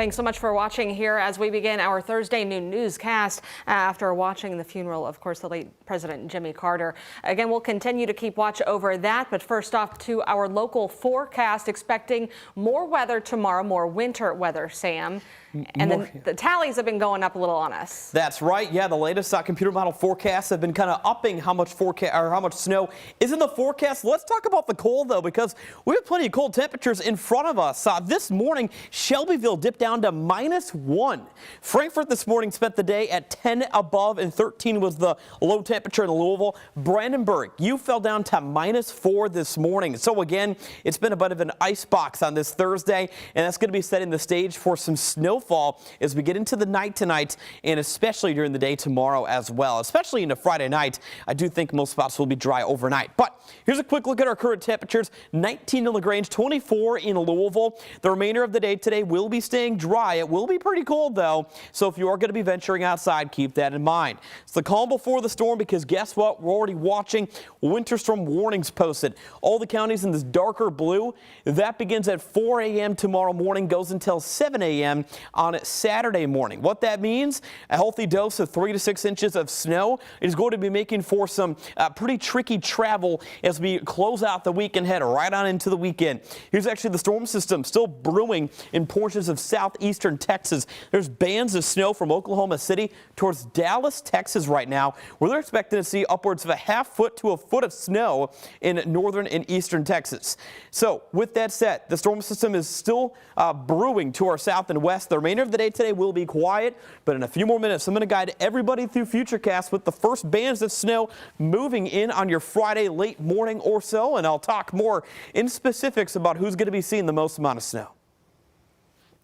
Thanks so much for watching here as we begin our Thursday noon newscast after watching the funeral, of course, the late President Jimmy Carter. Again, we'll continue to keep watch over that. But first off to our local forecast, expecting more weather tomorrow, more winter weather, Sam. And then the tallies have been going up a little on us. That's right. Yeah, the latest computer model forecasts have been kind of upping how much snow is in the forecast. Let's talk about the cold, though, because we have plenty of cold temperatures in front of us. This morning, Shelbyville dipped down to -1. Frankfort this morning spent the day at 10 above, and 13 was the low temperature in Louisville. Brandenburg, you fell down to -4 this morning. So again, it's been a bit of an ice box on this Thursday, and that's going to be setting the stage for some snowfall as we get into the night tonight, and especially during the day tomorrow as well, especially into Friday night. I do think most spots will be dry overnight. But here's a quick look at our current temperatures. 19 in LaGrange, 24 in Louisville. The remainder of the day today will be staying dry. It will be pretty cold, though, so if you are going to be venturing outside, keep that in mind. It's the calm before the storm, because guess what? We're already watching winter storm warnings posted. All the counties in this darker blue. That begins at 4 a.m. tomorrow morning, goes until 7 a.m. on Saturday morning. What that means, a healthy dose of 3 to 6 inches of snow is going to be making for some pretty tricky travel as we close out the week and head right on into the weekend. Here's actually the storm system still brewing in portions of southeastern Texas. There's bands of snow from Oklahoma City towards Dallas, Texas right now, where they're expecting to see upwards of a ½ foot to a foot of snow in northern and eastern Texas. So with that said, the storm system is still brewing to our south and west. The remainder of the day today will be quiet, but in a few more minutes, I'm going to guide everybody through Futurecast with the first bands of snow moving in on your Friday late morning or so, and I'll talk more in specifics about who's going to be seeing the most amount of snow.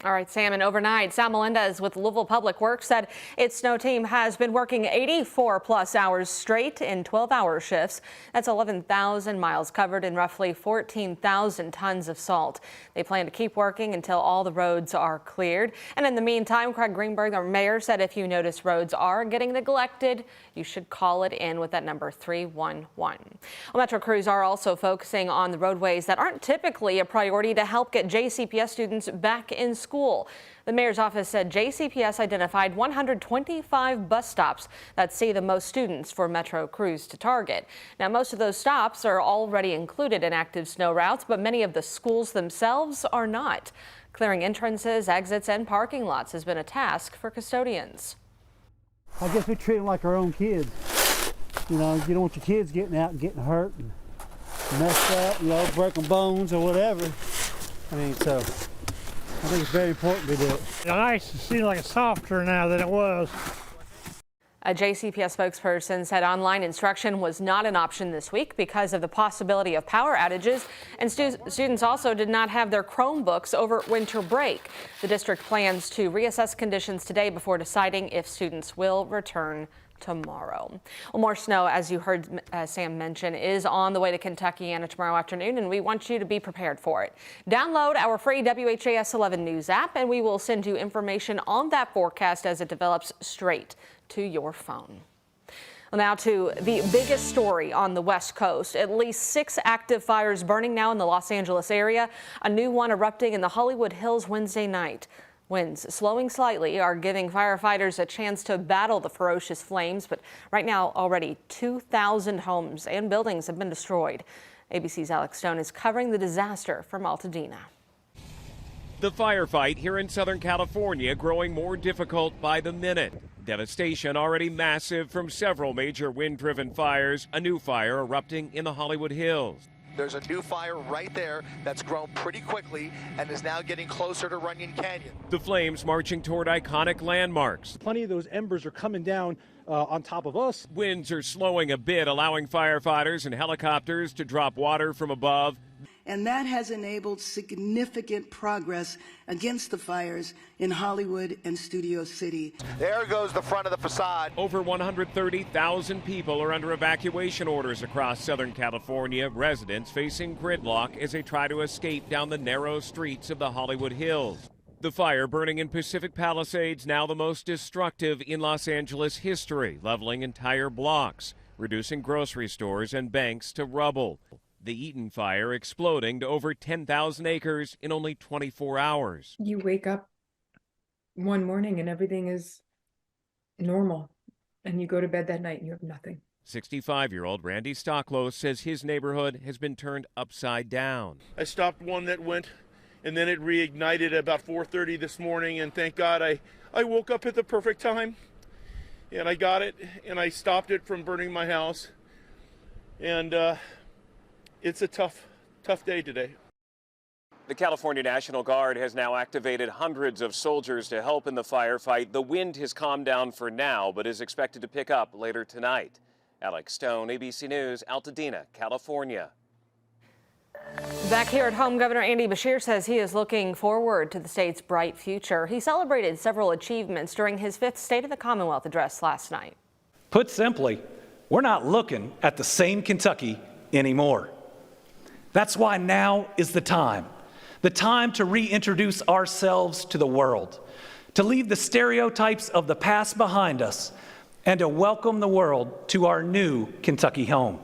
All right, Sam, and overnight, Sal Melendez with Louisville Public Works said its snow team has been working 84+ hours straight in 12-hour shifts. That's 11,000 miles covered and roughly 14,000 tons of salt. They plan to keep working until all the roads are cleared. And in the meantime, Craig Greenberg, the mayor, said if you notice roads are getting neglected, you should call it in with that number 311. Well, Metro crews are also focusing on the roadways that aren't typically a priority to help get JCPS students back in school. The mayor's office said JCPS identified 125 bus stops that see the most students for Metro crews to target. Now, most of those stops are already included in active snow routes, but many of the schools themselves are not. Clearing entrances, exits, and parking lots has been a task for custodians. I guess we treat them like our own kids. You know, you don't want your kids getting out and getting hurt and messed up, you know, breaking bones or whatever. I mean, so I think it's very important to do it. The ice seems like it's softer now than it was. A JCPS spokesperson said online instruction was not an option this week because of the possibility of power outages, and students also did not have their Chromebooks over winter break. The district plans to reassess conditions today before deciding if students will return tomorrow. Well, more snow, as you heard Sam mention, is on the way to Kentucky tomorrow afternoon, and we want you to be prepared for it. Download our free WHAS11 news app, and we will send you information on that forecast as it develops straight to your phone. Well, now to the biggest story on the West Coast. At least 6 active fires burning now in the Los Angeles area. A new one erupting in the Hollywood Hills Wednesday night. Winds slowing slightly are giving firefighters a chance to battle the ferocious flames, but right now already 2,000 homes and buildings have been destroyed. ABC's Alex Stone is covering the disaster from Altadena. The firefight here in Southern California growing more difficult by the minute. Devastation already massive from several major wind-driven fires, a new fire erupting in the Hollywood Hills. There's a new fire right there that's grown pretty quickly and is now getting closer to Runyon Canyon. The flames marching toward iconic landmarks. Plenty of those embers are coming down on top of us. Winds are slowing a bit, allowing firefighters and helicopters to drop water from above. And that has enabled significant progress against the fires in Hollywood and Studio City. There goes the front of the facade. Over 130,000 people are under evacuation orders across Southern California. Residents facing gridlock as they try to escape down the narrow streets of the Hollywood Hills. The fire burning in Pacific Palisades, now the most destructive in Los Angeles history, leveling entire blocks, reducing grocery stores and banks to rubble. The Eaton fire exploding to over 10,000 acres in only 24 hours. You wake up one morning and everything is normal, and you go to bed that night and you have nothing. 65-year-old Randy Stocklow says his neighborhood has been turned upside down. I stopped one that went, and then it reignited at about 4:30 this morning, and thank God I woke up at the perfect time, and I got it, and I stopped it from burning my house, and it's a tough day today. The California National Guard has now activated hundreds of soldiers to help in the firefight. The wind has calmed down for now, but is expected to pick up later tonight. Alex Stone, ABC News, Altadena, California. Back here at home, Governor Andy Beshear says he is looking forward to the state's bright future. He celebrated several achievements during his 5th State of the Commonwealth address last night. Put simply, we're not looking at the same Kentucky anymore. That's why now is the time to reintroduce ourselves to the world, to leave the stereotypes of the past behind us, and to welcome the world to our new Kentucky home.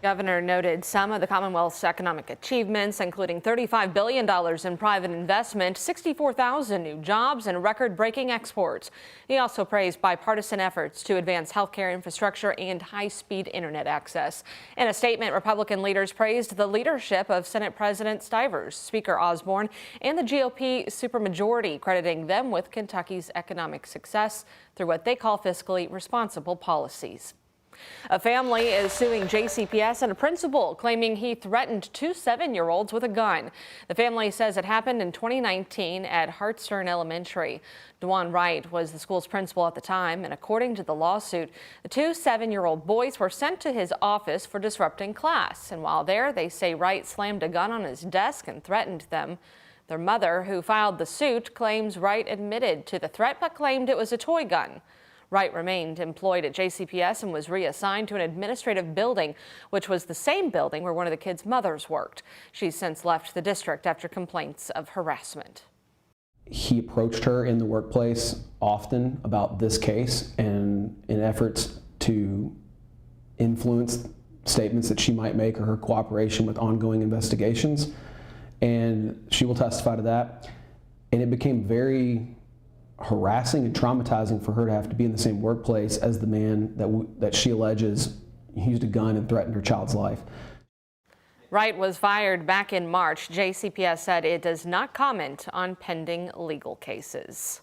Governor noted some of the Commonwealth's economic achievements, including $35 billion in private investment, 64,000 new jobs, and record-breaking exports. He also praised bipartisan efforts to advance healthcare infrastructure and high-speed internet access. In a statement, Republican leaders praised the leadership of Senate President Stivers, Speaker Osborne, and the GOP supermajority, crediting them with Kentucky's economic success through what they call fiscally responsible policies. A family is suing JCPS and a principal claiming he threatened 2 7-year-olds with a gun. The family says it happened in 2019 at Hartstern Elementary. Dwan Wright was the school's principal at the time, and according to the lawsuit, the 2 7-year-old boys were sent to his office for disrupting class. And while there, they say Wright slammed a gun on his desk and threatened them. Their mother, who filed the suit, claims Wright admitted to the threat but claimed it was a toy gun. Wright remained employed at JCPS and was reassigned to an administrative building, which was the same building where one of the kids' mothers worked. She's since left the district after complaints of harassment. He approached her in the workplace often about this case and in efforts to influence statements that she might make or her cooperation with ongoing investigations. And she will testify to that. And it became very harassing and traumatizing for her to have to be in the same workplace as the man that she alleges used a gun and threatened her child's life. Wright was fired back in March. JCPS said it does not comment on pending legal cases.